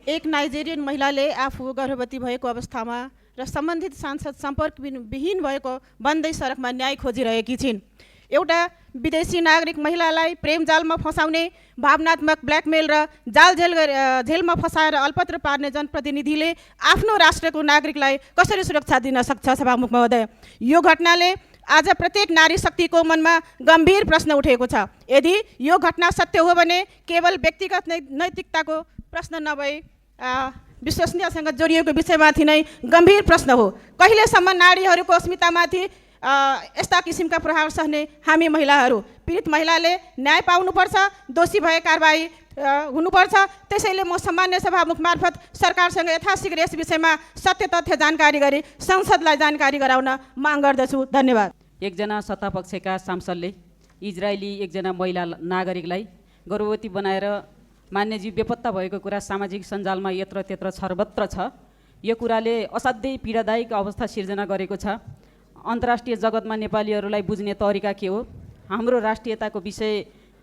एक नाइजेरियन महिलाले आफू गर्भवती भएको अवस्थामा र सम्बन्धित सांसद सम्पर्क विहीन भएको बन्दै सडकमा न्याय खोजिरहेकी छिन्। एउटा विदेशी नागरिक महिलालाई प्रेमजालमा फसाउने, भावनात्मक ब्ल्याकमेल र जेलमा फसाएर अल्पत्र पार्ने जनप्रतिनिधिले आफ्नो राष्ट्रको नागरिकलाई कसरी सुरक्षा दिन सक्छ? सभामुख महोदय, यो घटनाले आज प्रत्येक नारी शक्तिको मनमा गम्भीर प्रश्न उठेको छ। यदि यो घटना सत्य हो भने केवल व्यक्तिगत नैतिकताको प्रश्न नभई विश्वसनीयसँग जोडिएको विषयमाथि नै गम्भीर प्रश्न हो। कहिलेसम्म नारीहरूको अस्मितामाथि यस्ता किसिमका प्रभाव सहने हामी महिलाहरू? पीडित महिलाले न्याय पाउनुपर्छ, दोषी भए कारबाही हुनुपर्छ। त्यसैले म सामान्य सभामुख मार्फत सरकारसँग यथाशीघ्र यस विषयमा सत्य तथ्य जानकारी गरी संसदलाई जानकारी गराउन माग गर्दछु। धन्यवाद। एकजना सत्तापक्षका सांसदले इजरायली एकजना महिला नागरिकलाई गर्भवती बनाएर मान्यजी बेपत्ता भएको कुरा सामाजिक सञ्जालमा यत्र त्यत्र सर्वत्र छ। यो कुराले असाध्यै पीडादायक अवस्था सिर्जना गरेको छ। अन्तर्राष्ट्रिय जगतमा नेपालीहरूलाई बुझ्ने तरिका के हो, हाम्रो राष्ट्रियताको विषय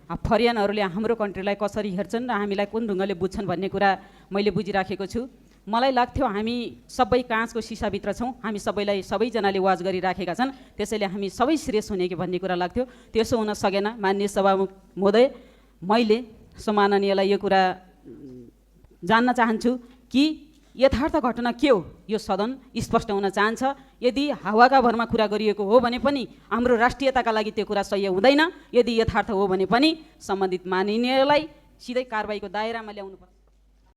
फरियानहरूले हाम्रो कन्ट्रीलाई कसरी हेर्छन् र हामीलाई कुन ढङ्गले बुझ्छन् भन्ने कुरा मैले बुझिराखेको छु। मलाई लाग्थ्यो हामी सबै काँचको सिसाभित्र छौँ, हामी सबैजनाले वाच गरिराखेका छन्, त्यसैले हामी सबै सिरियस हुने कि भन्ने कुरा लाग्थ्यो। त्यसो हुन सकेन। माननीय सभामुख महोदय, मैले सम्माननीयलाई यो कुरा जान्न चाहन्छु कि यथार्थ घटना के हो, यो सदन स्पष्ट हुन चाहन्छ। यदि हावाका भरमा कुरा गरिएको हो भने पनि हाम्रो राष्ट्रियताका लागि त्यो कुरा सही हुँदैन। यदि यथार्थ हो भने पनि सम्बन्धित माननीयलाई सिधै कारबाहीको दायरामा ल्याउनुपर्छ।